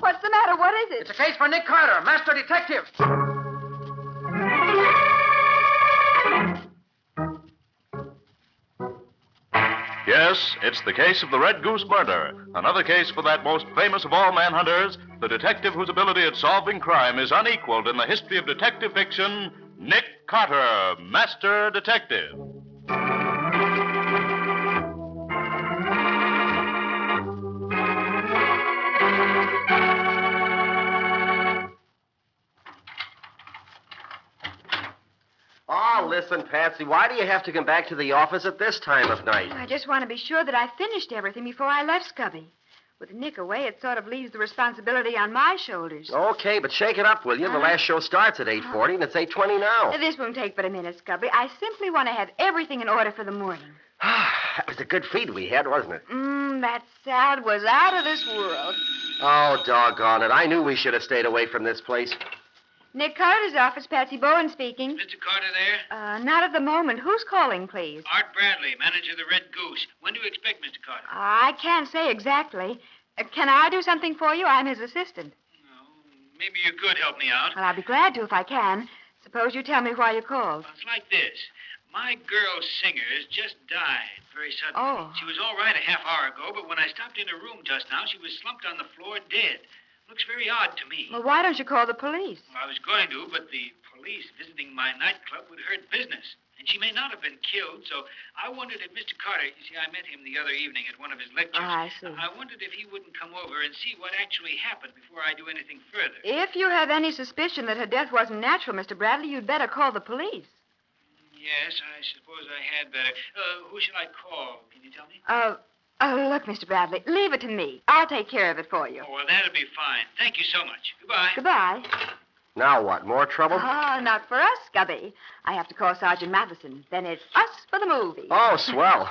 What's the matter? What is it? It's a case for Nick Carter, master detective. Yes, it's the case of the Red Goose murder. Another case for that most famous of all manhunters, the detective whose ability at solving crime is unequaled in the history of detective fiction, Nick Carter, master detective. Oh, listen, Patsy, why do you have to come back to the office at this time of night? I just want to be sure that I finished everything before I left Scubby. With Nick away, it sort of leaves the responsibility on my shoulders. Okay, but shake it up, will you? The last show starts at 8:40, and it's 8:20 now. This won't take but a minute, Scubby. I simply want to have everything in order for the morning. That was a good feed we had, wasn't it? That salad was out of this world. Oh, doggone it. I knew we should have stayed away from this place. Nick Carter's office, Patsy Bowen speaking. Mr. Carter there? Not at the moment. Who's calling, please? Art Bradley, manager of the Red Goose. When do you expect Mr. Carter? I can't say exactly. Can I do something for you? I'm his assistant. No, maybe you could help me out. Well, I'll be glad to if I can. Suppose you tell me why you called. Well, it's like this. My girl singer has just died very suddenly. Oh. She was all right a half hour ago, but when I stopped in her room just now, she was slumped on the floor dead. Looks very odd to me. Well, why don't you call the police? Well, I was going to, but the police visiting my nightclub would hurt business. And she may not have been killed, so I wondered if Mr. Carter, you see, I met him the other evening at one of his lectures. I see. I wondered if he wouldn't come over and see what actually happened before I do anything further. If you have any suspicion that her death wasn't natural, Mr. Bradley, you'd better call the police. Yes, I suppose I had better. Who shall I call? Can you tell me? Look, Mr. Bradley, leave it to me. I'll take care of it for you. Oh, well, that'll be fine. Thank you so much. Goodbye. Goodbye. Now what, more trouble? Not for us, Scubby. I have to call Sergeant Matheson. Then it's us for the movie. Oh, swell.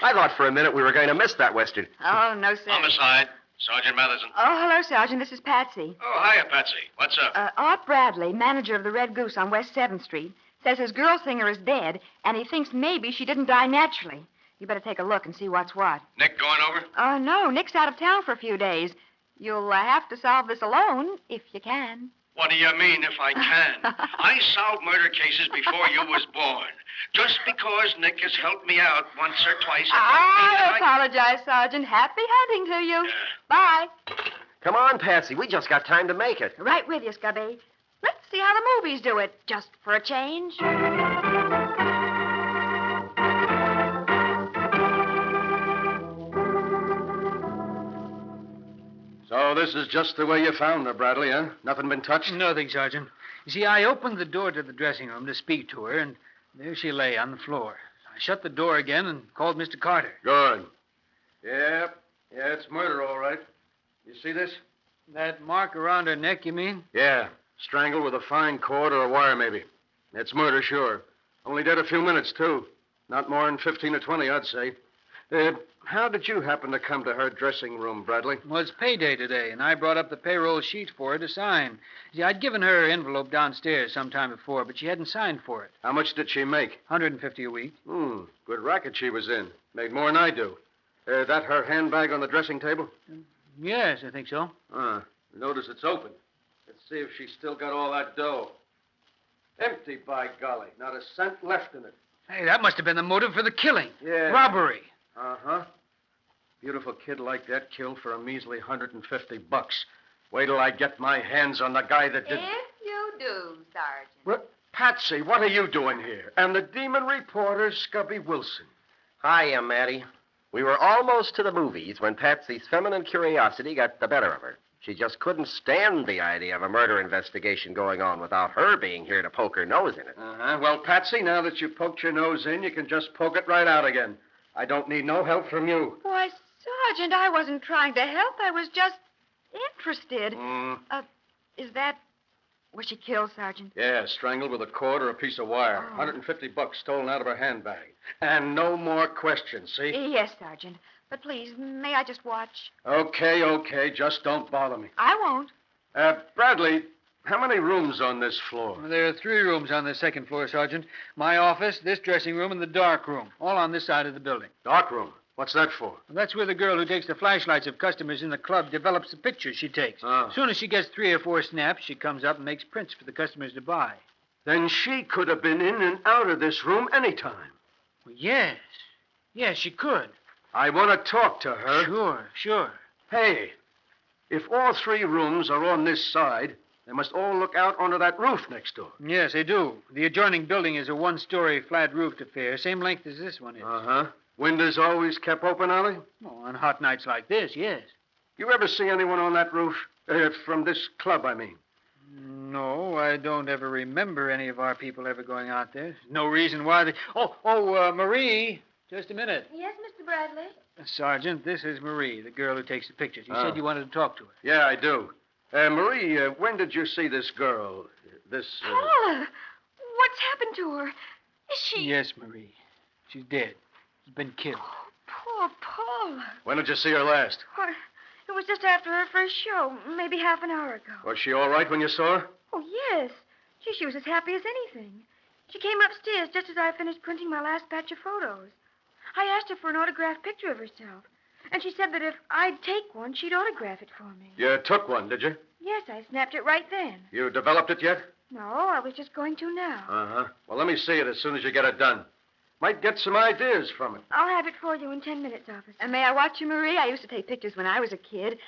I thought for a minute we were going to miss that Western. Oh, no, sir. Homicide. Sergeant Matheson. Oh, hello, Sergeant. This is Patsy. Oh, hiya, Patsy. What's up? Art Bradley, manager of the Red Goose on West 7th Street, says his girl singer is dead, and he thinks maybe she didn't die naturally. You better take a look and see what's what. Nick going over? No, Nick's out of town for a few days. You'll have to solve this alone, if you can. What do you mean, if I can? I solved murder cases before you was born. Just because Nick has helped me out once or twice... I apologize, Sergeant. Happy hunting to you. Bye. Come on, Patsy. We just got time to make it. Right with you, Scubby. Let's see how the movies do it, just for a change. So this is just the way you found her, Bradley, huh? Nothing been touched? Nothing, Sergeant. You see, I opened the door to the dressing room to speak to her, and there she lay on the floor. I shut the door again and called Mr. Carter. Good. Yeah, it's murder, all right. You see this? That mark around her neck, you mean? Yeah, strangled with a fine cord or a wire, maybe. It's murder, sure. Only dead a few minutes, too. Not more than 15 or 20, I'd say. How did you happen to come to her dressing room, Bradley? Well, it's payday today, and I brought up the payroll sheet for her to sign. See, I'd given her her envelope downstairs sometime before, but she hadn't signed for it. How much did she make? $150 a week. Good racket she was in. Made more than I do. That her handbag on the dressing table? Yes, I think so. Notice it's open. Let's see if she's still got all that dough. Empty, by golly. Not a cent left in it. Hey, that must have been the motive for the killing. Yeah. Robbery. Uh-huh. Beautiful kid like that killed for a measly $150. Wait till I get my hands on the guy that did... If you do, Sergeant. What? Patsy, what are you doing here? And the demon reporter, Scubby Wilson. Hiya, Matty. We were almost to the movies when Patsy's feminine curiosity got the better of her. She just couldn't stand the idea of a murder investigation going on without her being here to poke her nose in it. Uh-huh. Well, Patsy, now that you poked your nose in, you can just poke it right out again. I don't need no help from you. Why, Sergeant, I wasn't trying to help. I was just interested. Is that... Was she killed, Sergeant? Yeah, strangled with a cord or a piece of wire. Oh. $150 stolen out of her handbag. And no more questions, see? Yes, Sergeant. But please, may I just watch? Okay. Just don't bother me. I won't. Bradley, How many rooms on this floor? Well, there are 3 rooms on the second floor, Sergeant. My office, this dressing room, and the dark room. All on this side of the building. Dark room. What's that for? Well, that's where the girl who takes the flashlights of customers in the club develops the pictures she takes. Oh. As soon as she gets 3 or 4 snaps, she comes up and makes prints for the customers to buy. Then she could have been in and out of this room any time. Well, yes. Yes, she could. I want to talk to her. Sure. Hey, if all 3 rooms are on this side, they must all look out onto that roof next door. Yes, they do. The adjoining building is a 1-story flat-roofed affair, same length as this one is. Uh-huh. Windows always kept open, Ollie? Oh, on hot nights like this, yes. You ever see anyone on that roof? From this club, I mean. No, I don't ever remember any of our people ever going out there. No reason why they... Marie, just a minute. Yes, Mr. Bradley? Sergeant, this is Marie, the girl who takes the pictures. You said you wanted to talk to her. Yeah, I do. Marie, when did you see this girl? Paula! What's happened to her? Is she... Yes, Marie. She's dead. She's been killed. Poor Paula. When did you see her last? Why, it was just after her first show, maybe half an hour ago. Was she all right when you saw her? Oh, yes. Gee, she was as happy as anything. She came upstairs just as I finished printing my last batch of photos. I asked her for an autographed picture of herself, and she said that if I'd take one, she'd autograph it for me. You took one, did you? Yes, I snapped it right then. You developed it yet? No, I was just going to now. Uh-huh. Well, let me see it as soon as you get it done. Might get some ideas from it. I'll have it for you in 10 minutes, officer. And may I watch you, Marie? I used to take pictures when I was a kid.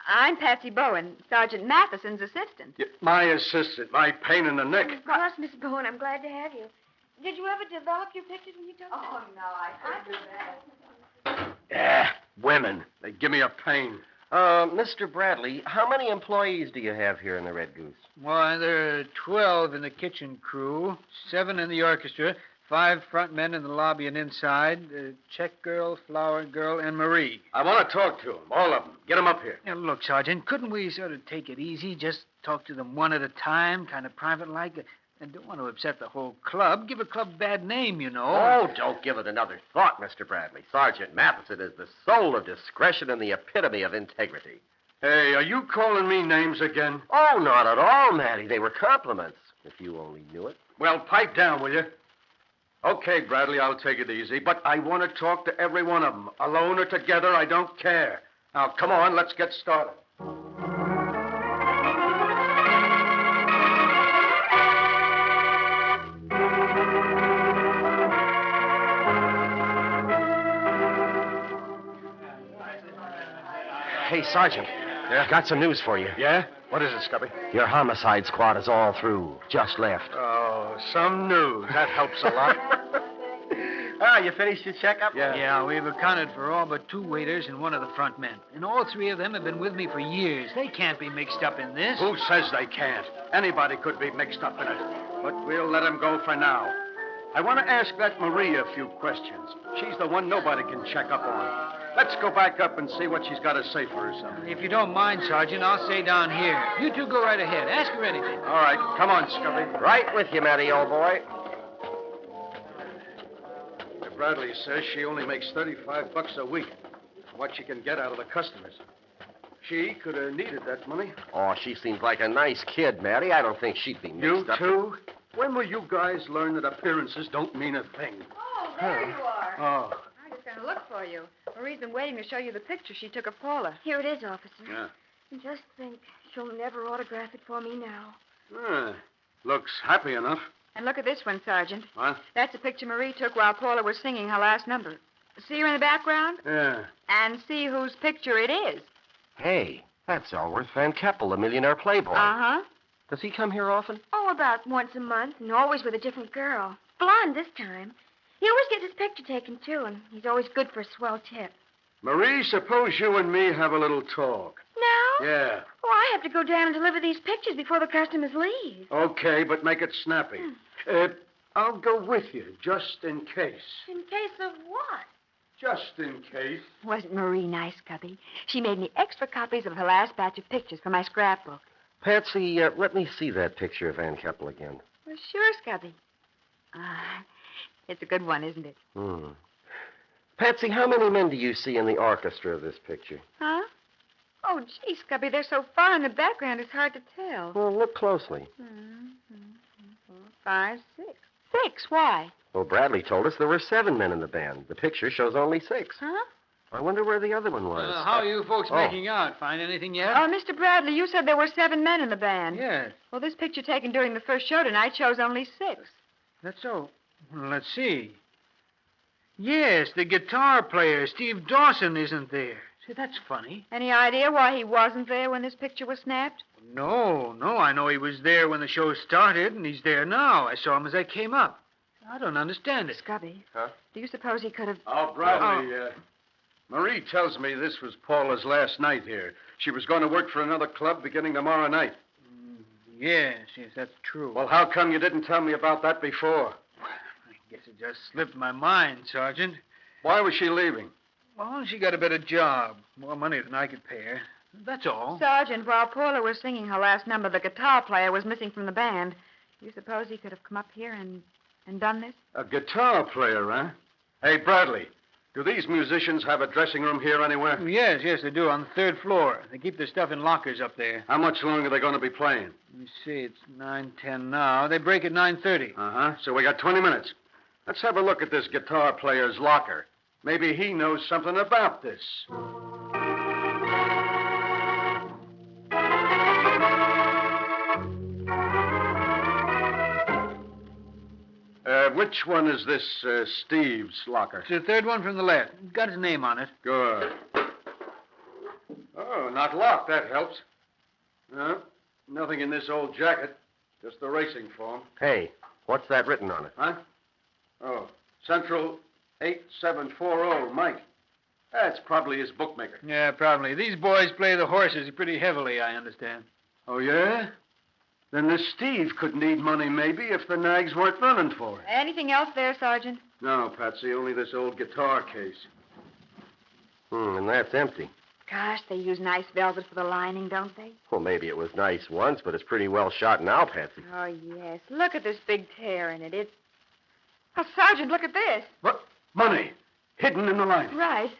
I'm Patsy Bowen, Sergeant Matheson's assistant. My assistant, my pain in the neck. Of course, Miss Bowen, I'm glad to have you. Did you ever develop your pictures when you took them? Oh, no, I couldn't do that. Yeah, women. They give me a pain. Mr. Bradley, how many employees do you have here in the Red Goose? Why, there are 12 in the kitchen crew, 7 in the orchestra, 5 front men in the lobby and inside, check girl, flower girl, and Marie. I want to talk to them, all of them. Get them up here. Now, look, Sergeant, couldn't we sort of take it easy? Just talk to them one at a time, kind of private-like? And don't want to upset the whole club. Give a club a bad name, you know. Oh, don't give it another thought, Mr. Bradley. Sergeant Matheson is the soul of discretion and the epitome of integrity. Hey, are you calling me names again? Oh, not at all, Matty. They were compliments, if you only knew it. Well, pipe down, will you? Okay, Bradley, I'll take it easy, but I want to talk to every one of them. Alone or together, I don't care. Now, come on, let's get started. Hey, Sergeant. Yeah? Got some news for you. Yeah? What is it, Scubby? Your homicide squad is all through. Just left. Oh, some news. That helps a lot. You finished your checkup? Yeah, we've accounted for all but 2 waiters and 1 of the front men. And all 3 of them have been with me for years. They can't be mixed up in this. Who says they can't? Anybody could be mixed up in it. But we'll let them go for now. I want to ask that Marie a few questions. She's the one nobody can check up on. Let's go back up and see what she's got to say for herself. If you don't mind, Sergeant, I'll stay down here. You 2 go right ahead. Ask her anything. All right, come on, Scubby. Right with you, Matty, old boy. Bradley says she only makes $35 a week. What she can get out of the customers. She could have needed that money. Oh, she seems like a nice kid, Matty. I don't think she'd be You mixed up. too? When will you guys learn that appearances don't mean a thing? Oh, there you are. Oh, I was going to look for you. Marie's been waiting to show you the picture she took of Paula. Here it is, officer. yeah. And just think, she'll never autograph it for me now. Looks happy enough. And look at this one, Sergeant. What? That's a picture Marie took while Paula was singing her last number. See her in the background? Yeah. And see whose picture it is. Hey, that's Elworth Van Keppel, the millionaire playboy. Uh-huh. Does he come here often? Oh, about once a month, and always with a different girl. Blonde this time. He always gets his picture taken, too, and he's always good for a swell tip. Marie, suppose you and me have a little talk. Now? Yeah. Oh, I have to go down and deliver these pictures before the customers leave. Okay, but make it snappy. I'll go with you, just in case. In case of what? Just in case. Wasn't Marie nice, Cubby? She made me extra copies of her last batch of pictures for my scrapbook. Patsy, let me see that picture of Van Keppel again. Well, sure, Scubby. It's a good one, isn't it? Patsy, how many men do you see in the orchestra of this picture? Huh? Oh, gee, Scubby, they're so far in the background, it's hard to tell. Well, look closely. 5, 6. 6, why? Well, Bradley told us there were 7 men in the band. The picture shows only 6. Huh? I wonder where the other one was. How are you folks Oh. making out? Find anything yet? Mr. Bradley, you said there were 7 men in the band. Yes. Well, this picture taken during the first show tonight shows only 6. That's so. Well, let's see. Yes, the guitar player, Steve Dawson, isn't there. See, that's funny. Any idea why he wasn't there when this picture was snapped? No. I know he was there when the show started, and he's there now. I saw him as I came up. I don't understand it. Scubby. Huh? Do you suppose he could have... Oh, Bradley, Marie tells me this was Paula's last night here. She was going to work for another club beginning tomorrow night. Yes, that's true. Well, how come you didn't tell me about that before? I guess it just slipped my mind, Sergeant. Why was she leaving? Well, she got a better job. More money than I could pay her. That's all. Sergeant, while Paula was singing her last number, the guitar player was missing from the band. Do you suppose he could have come up here and done this? A guitar player, huh? Hey, Bradley, do these musicians have a dressing room here anywhere? Yes, they do, on the 3rd floor. They keep their stuff in lockers up there. How much longer are they going to be playing? Let me see, it's 9:10 now. They break at 9:30. Uh-huh. So we got 20 minutes. Let's have a look at this guitar player's locker. Maybe he knows something about this. Which one is this Steve's locker? It's the 3rd one from the left. It's got his name on it. Good. Oh, not locked. That helps. No, nothing in this old jacket. Just the racing form. Hey, what's that written on it? Huh? Oh, Central 8740, Mike. That's probably his bookmaker. Yeah, probably. These boys play the horses pretty heavily, I understand. Oh, yeah? Then this Steve could need money, maybe, if the nags weren't running for it. Anything else there, Sergeant? No, Patsy, only this old guitar case. And that's empty. Gosh, they use nice velvet for the lining, don't they? Well, maybe it was nice once, but it's pretty well shot now, Patsy. Oh, yes. Look at this big tear in it. It's... Oh, Sergeant, look at this. What? Money. Hidden in the lining. Right.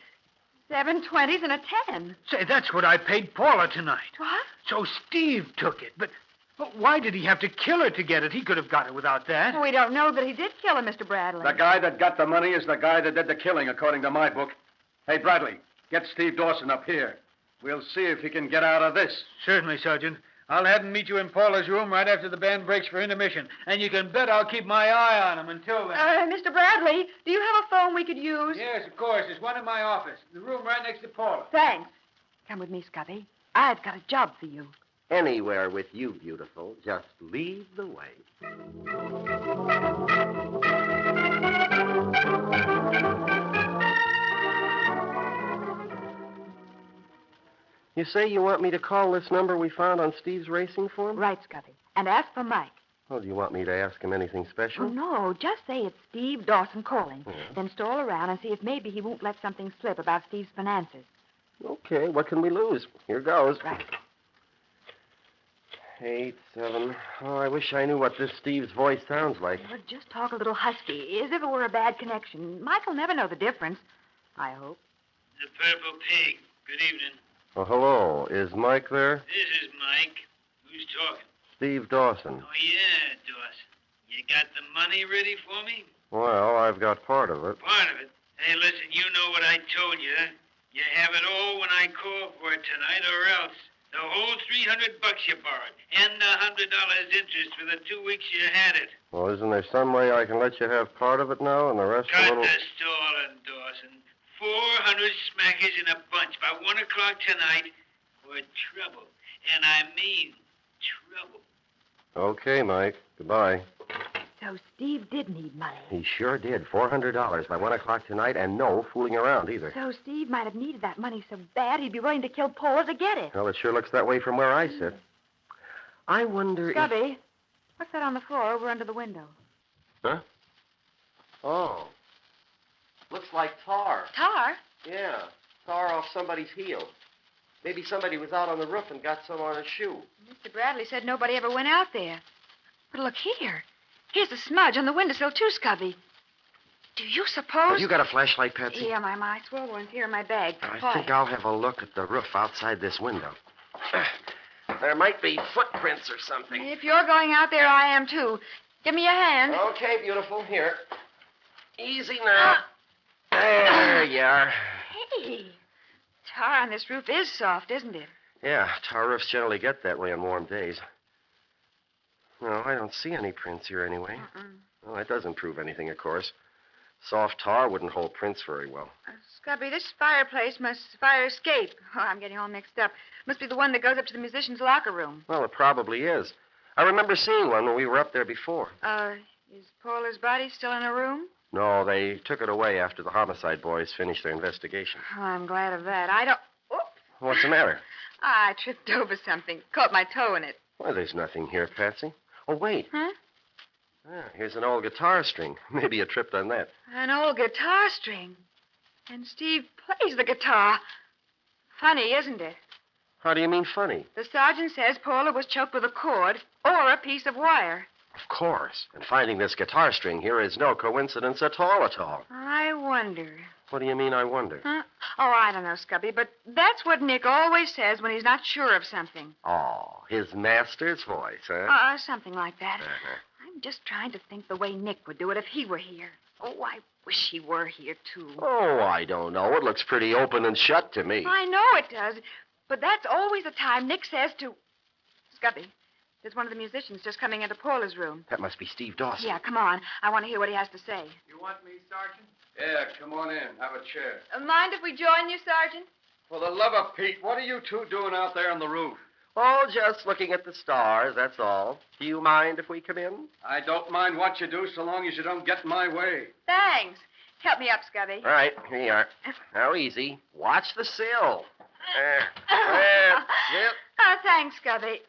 7 20s and a 10. Say, that's what I paid Paula tonight. What? So Steve took it, but why did he have to kill her to get it? He could have got it without that. Well, we don't know that he did kill her, Mr. Bradley. The guy that got the money is the guy that did the killing, according to my book. Hey, Bradley, get Steve Dawson up here. We'll see if he can get out of this. Certainly, Sergeant. I'll have him meet you in Paula's room right after the band breaks for intermission. And you can bet I'll keep my eye on him until then. Mr. Bradley, do you have a phone we could use? Yes, of course. There's one in my office. The room right next to Paula. Thanks. Come with me, Scubby. I've got a job for you. Anywhere with you, beautiful. Just lead the way. You say you want me to call this number we found on Steve's racing form? Right, Scubby. And ask for Mike. Oh, do you want me to ask him anything special? Oh, no. Just say it's Steve Dawson calling. Yeah. Then stroll around and see if maybe he won't let something slip about Steve's finances. Okay, what can we lose? Here goes. Right. 8, 7. Oh, I wish I knew what this Steve's voice sounds like. Well, just talk a little husky, as if it were a bad connection. Mike'll never know the difference, I hope. The Purple Pig. Good evening. Oh, hello. Is Mike there? This is Mike. Who's talking? Steve Dawson. Oh, yeah, Dawson. You got the money ready for me? Well, I've got part of it. Part of it. Hey, listen, you know what I told you. You have it all when I call for it tonight, or else. The whole $300 you borrowed, and the $100 interest for the 2 weeks you had it. Well, isn't there some way I can let you have part of it now and the rest a Cut little... the stalling, Dawson. 400 smackers in a bunch by 1 o'clock tonight, or trouble. And I mean trouble. Okay, Mike. Goodbye. So Steve did need money. He sure did. $400 by 1 o'clock tonight, and no fooling around either. So Steve might have needed that money so bad he'd be willing to kill Paula to get it. Well, it sure looks that way from where I sit. I wonder Scubby, what's that on the floor over under the window? Huh? Oh. Looks like tar. Tar? Yeah, tar off somebody's heel. Maybe somebody was out on the roof and got some on his shoe. Mr. Bradley said nobody ever went out there. But look here. Here's a smudge on the windowsill, too, Scubby. Do you suppose... Have you got a flashlight, Patsy? Yeah, my swirl one's here in my bag. I think I'll have a look at the roof outside this window. There might be footprints or something. If you're going out there, I am, too. Give me a hand. Okay, beautiful. Here. Easy now. There you are. Hey, tar on this roof is soft, isn't it? Yeah, tar roofs generally get that way on warm days. No, I don't see any prints here anyway. Well, that doesn't prove anything, of course. Soft tar wouldn't hold prints very well. Scubby, this fire escape. Oh, I'm getting all mixed up. Must be the one that goes up to the musician's locker room. Well, it probably is. I remember seeing one when we were up there before. Is Paula's body still in her room? No, they took it away after the homicide boys finished their investigation. Oh, I'm glad of that. I don't... Oops. What's the matter? I tripped over something. Caught my toe in it. Well, there's nothing here, Patsy. Oh, wait. Huh? Ah, here's an old guitar string. Maybe you tripped on that. An old guitar string. And Steve plays the guitar. Funny, isn't it? How do you mean funny? The sergeant says Paula was choked with a cord or a piece of wire. Of course. And finding this guitar string here is no coincidence at all, at all. I wonder. What do you mean, I wonder? Huh? Oh, I don't know, Scubby, but that's what Nick always says when he's not sure of something. Oh, his master's voice, huh? Something like that. I'm just trying to think the way Nick would do it if he were here. Oh, I wish he were here, too. Oh, I don't know. It looks pretty open and shut to me. I know it does, but that's always the time Nick says to... Scubby, there's one of the musicians just coming into Paula's room. That must be Steve Dawson. Yeah, come on. I want to hear what he has to say. You want me, Sergeant? Yeah, come on in. Have a chair. Mind if we join you, Sergeant? For the love of Pete, what are you two doing out there on the roof? Oh, just looking at the stars, that's all. Do you mind if we come in? I don't mind what you do so long as you don't get in my way. Thanks. Help me up, Scubby. All right, here you are. Now, easy. Watch the sill. That's it. Thanks, Scubby.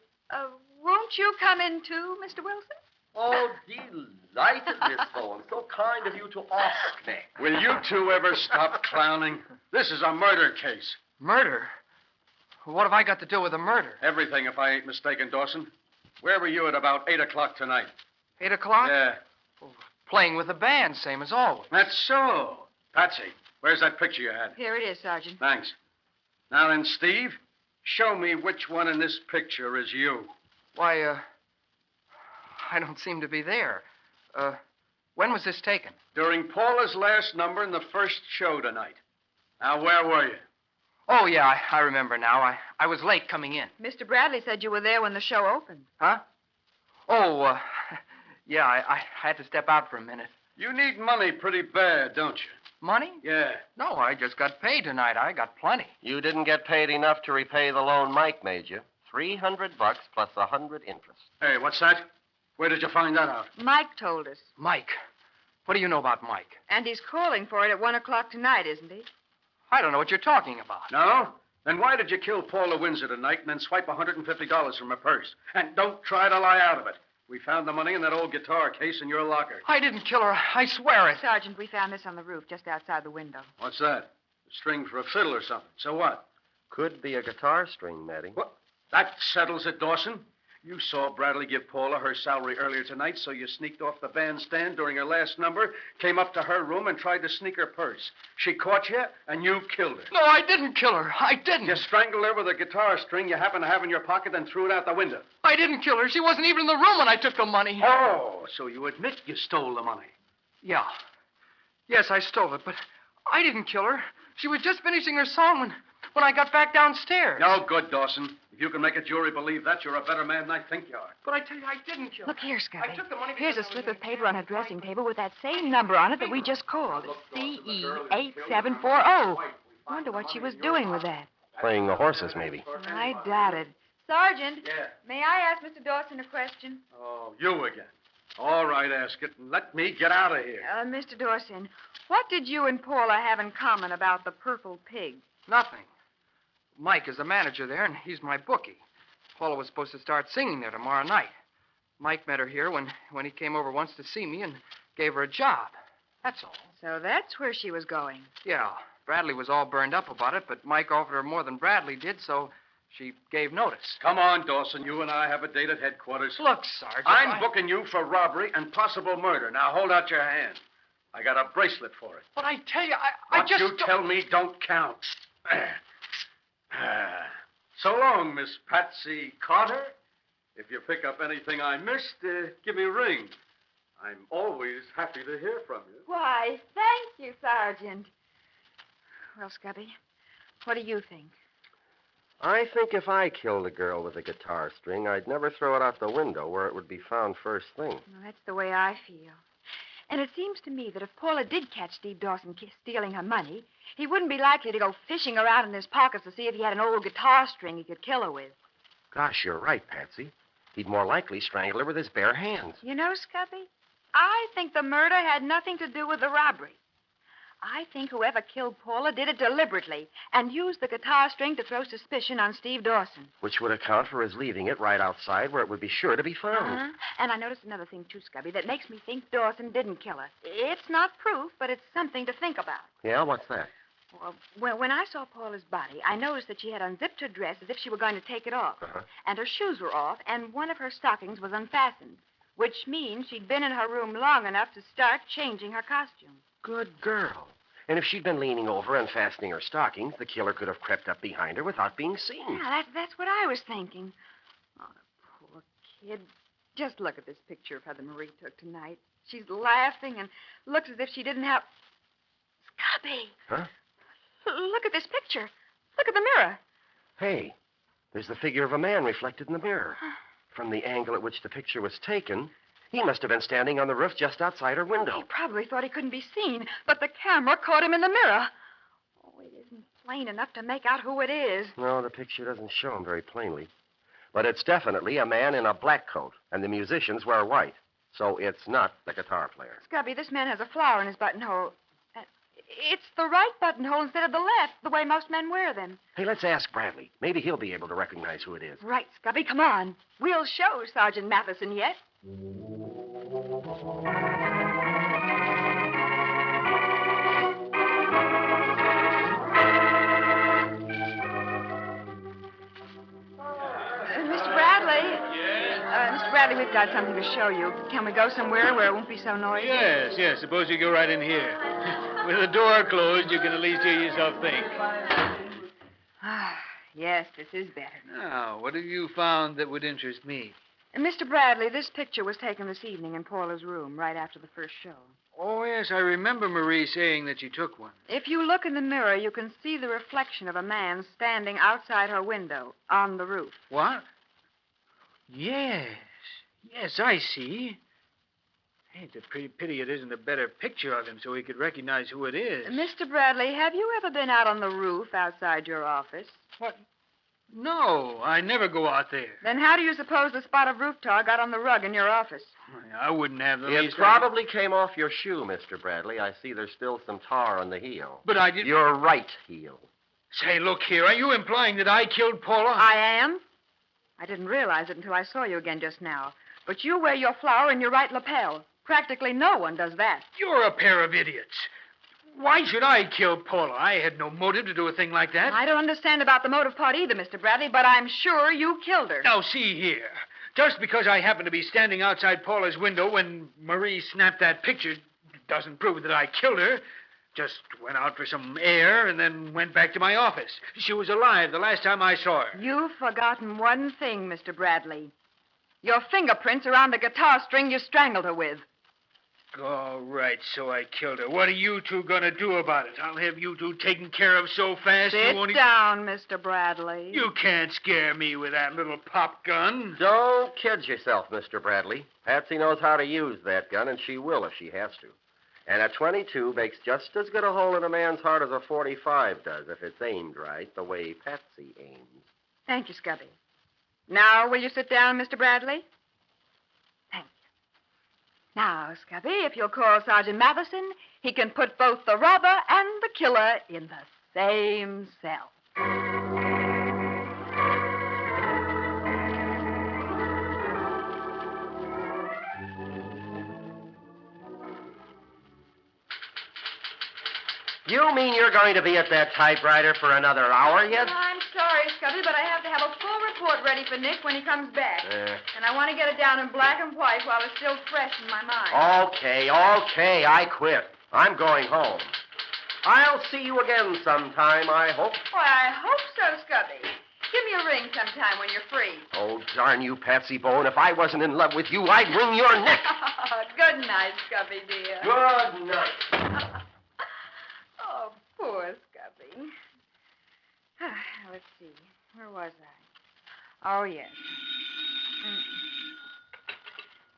Won't you come in, too, Mr. Wilson? Oh, delighted, Miss Bowen. So kind of you to ask me. Will you two ever stop clowning? This is a murder case. Murder? What have I got to do with a murder? Everything, if I ain't mistaken, Dawson. Where were you at about 8 o'clock tonight? 8 o'clock? Yeah. Playing with the band, same as always. That's so. Patsy, where's that picture you had? Here it is, Sergeant. Thanks. Now then, Steve, show me which one in this picture is you. Why, I don't seem to be there. When was this taken? During Paula's last number in the first show tonight. Now, where were you? Oh, yeah, I remember now. I was late coming in. Mr. Bradley said you were there when the show opened. Huh? Oh, yeah, I had to step out for a minute. You need money pretty bad, don't you? Money? Yeah. No, I just got paid tonight. I got plenty. You didn't get paid enough to repay the loan Mike made you. $300 plus 100 interest. Hey, what's that? Where did you find that out? Mike told us. Mike? What do you know about Mike? And he's calling for it at 1 o'clock tonight, isn't he? I don't know what you're talking about. No? Then why did you kill Paula Windsor tonight and then swipe $150 from her purse? And don't try to lie out of it. We found the money in that old guitar case in your locker. I didn't kill her. I swear it. Sergeant, we found this on the roof just outside the window. What's that? A string for a fiddle or something. So what? Could be a guitar string, Matty. What? That settles it, Dawson. You saw Bradley give Paula her salary earlier tonight, so you sneaked off the bandstand during her last number, came up to her room, and tried to sneak her purse. She caught you, and you killed her. No, I didn't kill her. I didn't. You strangled her with a guitar string you happened to have in your pocket and threw it out the window. I didn't kill her. She wasn't even in the room when I took the money. Oh, so you admit you stole the money. Yeah. Yes, I stole it, but I didn't kill her. She was just finishing her song when I got back downstairs. No good, Dawson. If you can make a jury believe that, you're a better man than I think you are. But I tell you, I didn't kill her. Look here, Scubby. I took the money Here's a because I slip was of paper on her dressing table with that same number on it that we just called. CE8740. Wonder what she was doing with that. Playing the horses, maybe. I doubt it. Sergeant. Yeah. May I ask Mr. Dawson a question? Oh, you again. All right, ask it, and let me get out of here. Mr. Dawson, what did you and Paula have in common about the Purple Pig? Nothing. Mike is the manager there, and he's my bookie. Paula was supposed to start singing there tomorrow night. Mike met her here when he came over once to see me and gave her a job. That's all. So that's where she was going. Yeah. Bradley was all burned up about it, but Mike offered her more than Bradley did, so she gave notice. Come on, Dawson. You and I have a date at headquarters. Look, Sergeant. I'm booking you for robbery and possible murder. Now, hold out your hand. I got a bracelet for it. But I tell you, I What just... you tell me don't count. So long, Miss Patsy Carter. If you pick up anything I missed, give me a ring. I'm always happy to hear from you. Why, thank you, Sergeant. Well, Scubby, what do you think? I think if I killed a girl with a guitar string, I'd never throw it out the window where it would be found first thing. Well, that's the way I feel. And it seems to me that if Paula did catch Steve Dawson stealing her money, he wouldn't be likely to go fishing around in his pockets to see if he had an old guitar string he could kill her with. Gosh, you're right, Patsy. He'd more likely strangle her with his bare hands. You know, Scubby, I think the murder had nothing to do with the robbery. I think whoever killed Paula did it deliberately and used the guitar string to throw suspicion on Steve Dawson. Which would account for his leaving it right outside where it would be sure to be found. Uh-huh. And I noticed another thing, too, Scubby, that makes me think Dawson didn't kill her. It's not proof, but it's something to think about. Yeah, what's that? Well, when I saw Paula's body, I noticed that she had unzipped her dress as if she were going to take it off. Uh-huh. And her shoes were off, and one of her stockings was unfastened, which means she'd been in her room long enough to start changing her costume. Good girl. And if she'd been leaning over and fastening her stockings, the killer could have crept up behind her without being seen. Yeah, that's what I was thinking. Oh, the poor kid. Just look at this picture of her that Marie took tonight. She's laughing and looks as if she didn't have... Scubby! Huh? Look at this picture. Look at the mirror. Hey, there's the figure of a man reflected in the mirror. From the angle at which the picture was taken, he must have been standing on the roof just outside her window. He probably thought he couldn't be seen, but the camera caught him in the mirror. Oh, it isn't plain enough to make out who it is. No, the picture doesn't show him very plainly. But it's definitely a man in a black coat, and the musicians wear white. So it's not the guitar player. Scubby, this man has a flower in his buttonhole. It's the right buttonhole instead of the left, the way most men wear them. Hey, let's ask Bradley. Maybe he'll be able to recognize who it is. Right, Scubby, come on. We'll show Sergeant Matheson yet. Mr. Bradley. Yes? Mr. Bradley, we've got something to show you. Can we go somewhere where it won't be so noisy? Yes. Suppose you go right in here. With the door closed, you can at least hear yourself think. Ah, yes, this is better. Now, what have you found that would interest me? Mr. Bradley, this picture was taken this evening in Paula's room right after the first show. Oh, yes, I remember Marie saying that she took one. If you look in the mirror, you can see the reflection of a man standing outside her window on the roof. What? Yes, I see. Hey, it's a pretty pity it isn't a better picture of him so we could recognize who it is. Mr. Bradley, have you ever been out on the roof outside your office? What? No, I never go out there. Then how do you suppose the spot of roof tar got on the rug in your office? I wouldn't have the It least... probably came off your shoe, Mr. Bradley. I see there's still some tar on the heel. But I didn't... Your right heel. Say, look here, are you implying that I killed Paula? I am. I didn't realize it until I saw you again just now. But you wear your flower in your right lapel. Practically no one does that. You're a pair of idiots. Why should I kill Paula? I had no motive to do a thing like that. I don't understand about the motive part either, Mr. Bradley, but I'm sure you killed her. Now, see here. Just because I happened to be standing outside Paula's window when Marie snapped that picture doesn't prove that I killed her. Just went out for some air and then went back to my office. She was alive the last time I saw her. You've forgotten one thing, Mr. Bradley. Your fingerprints are on the guitar string you strangled her with. All right, so I killed her. What are you two going to do about it? I'll have you two taken care of so fast Sit you won't... down, Mr. Bradley. You can't scare me with that little pop gun. Don't kid yourself, Mr. Bradley. Patsy knows how to use that gun, and she will if she has to. And a .22 makes just as good a hole in a man's heart as a .45 does if it's aimed right, the way Patsy aims. Thank you, Scubby. Now, will you sit down, Mr. Bradley? Thank you. Now, Scubby, if you'll call Sergeant Matheson, he can put both the robber and the killer in the same cell. You mean you're going to be at that typewriter for another hour yet? I'm sorry, Scubby, but I have to have a full report ready for Nick when he comes back. And I want to get it down in black and white while it's still fresh in my mind. Okay, I quit. I'm going home. I'll see you again sometime, I hope. Why, I hope so, Scubby. Give me a ring sometime when you're free. Oh, darn you, Patsy Bone. If I wasn't in love with you, I'd wring your neck. Good night, Scubby, dear. Good night. Oh, poor Scubby. Let's see. Where was I? Oh, yes.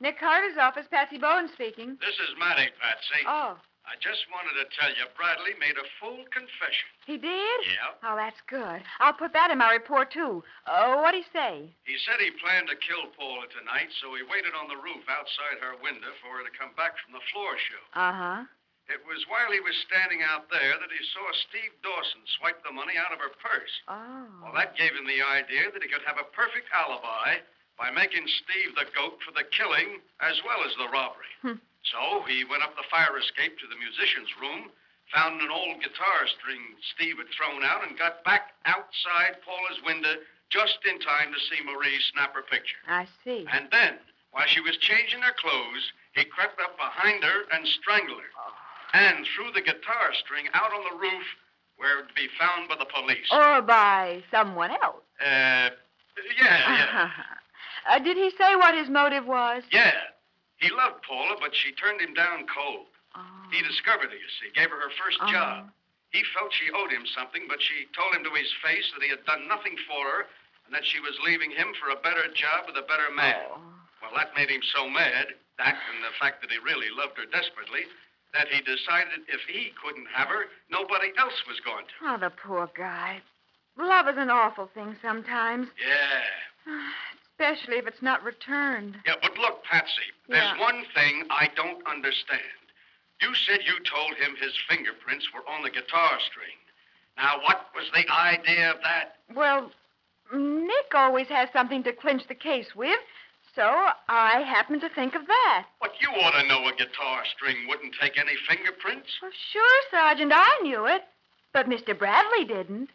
Nick Carter's office, Patsy Bowen speaking. This is Matty, Patsy. Oh, I just wanted to tell you Bradley made a full confession. he did? Yeah. Oh, that's good. I'll put that in my report, too. What'd he say? He said he planned to kill Paula tonight, so he waited on the roof outside her window for her to come back from the floor show. Uh-huh. It was while he was standing out there that he saw Steve Dawson swipe the money out of her purse. Oh. Well, that gave him the idea that he could have a perfect alibi by making Steve the goat for the killing as well as the robbery. So he went up the fire escape to the musician's room, found an old guitar string Steve had thrown out, and got back outside Paula's window just in time to see Marie snap her picture. I see. And then, while she was changing her clothes, he crept up behind her and strangled her. And threw the guitar string out on the roof where it would be found by the police. Or by someone else. Yeah. Did he say what his motive was? Yeah. He loved Paula, but she turned him down cold. Oh. He discovered her, you see, gave her her first job. He felt she owed him something, but she told him to his face that he had done nothing for her and that she was leaving him for a better job with a better man. Oh. Well, that made him so mad, that and the fact that he really loved her desperately, that he decided if he couldn't have her, nobody else was going to. Oh, the poor guy. Love is an awful thing sometimes. Yeah. Especially if it's not returned. Yeah, but look, Patsy, there's one thing I don't understand. You said you told him his fingerprints were on the guitar string. Now, what was the idea of that? Well, Nick always has something to clinch the case with, so I happened to think of that. But you ought to know a guitar string wouldn't take any fingerprints. Well, sure, Sergeant, I knew it. But Mr. Bradley didn't.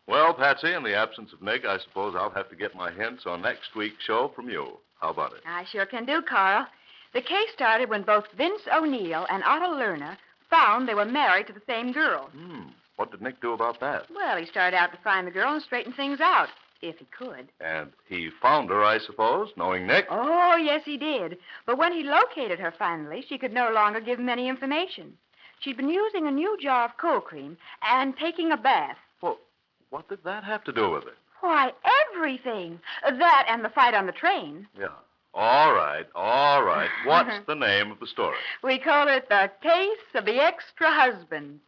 Well, Patsy, in the absence of Nick, I suppose I'll have to get my hints on next week's show from you. How about it? I sure can do, Carl. The case started when both Vince O'Neill and Otto Lerner found they were married to the same girl. What did Nick do about that? Well, he started out to find the girl and straighten things out, if he could. And he found her, I suppose, knowing Nick? Oh, yes, he did. But when he located her finally, she could no longer give him any information. She'd been using a new jar of cold cream and taking a bath. Well, what did that have to do with it? Why, everything. That and the fight on the train. Yeah. All right. What's the name of the story? We call it The Case of the Extra Husband.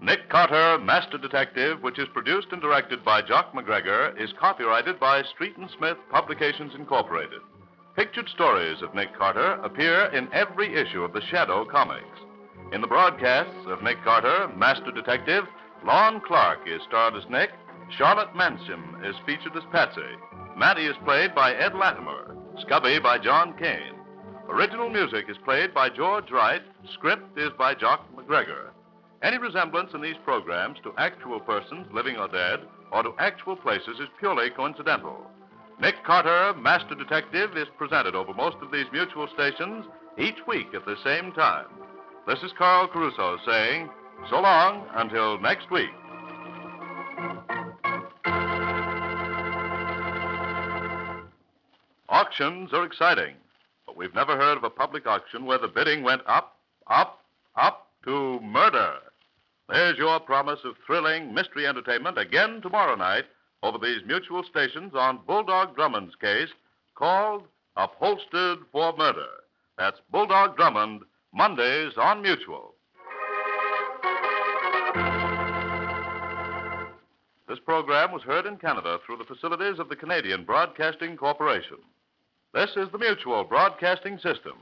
Nick Carter, Master Detective, which is produced and directed by Jock McGregor, is copyrighted by Street and Smith Publications Incorporated. Pictured stories of Nick Carter appear in every issue of the Shadow comics. In the broadcasts of Nick Carter, Master Detective, Lon Clark is starred as Nick, Charlotte Mansham is featured as Patsy, Matty is played by Ed Latimer, Scubby by John Kane. Original music is played by George Wright, script is by Jock McGregor. Any resemblance in these programs to actual persons, living or dead, or to actual places is purely coincidental. Nick Carter, Master Detective, is presented over most of these mutual stations each week at the same time. This is Carl Caruso saying, so long until next week. Auctions are exciting, but we've never heard of a public auction where the bidding went up to murder. There's your promise of thrilling mystery entertainment again tomorrow night over these mutual stations on Bulldog Drummond's case called Upholstered for Murder. That's Bulldog Drummond, Mondays on Mutual. This program was heard in Canada through the facilities of the Canadian Broadcasting Corporation. This is the Mutual Broadcasting System.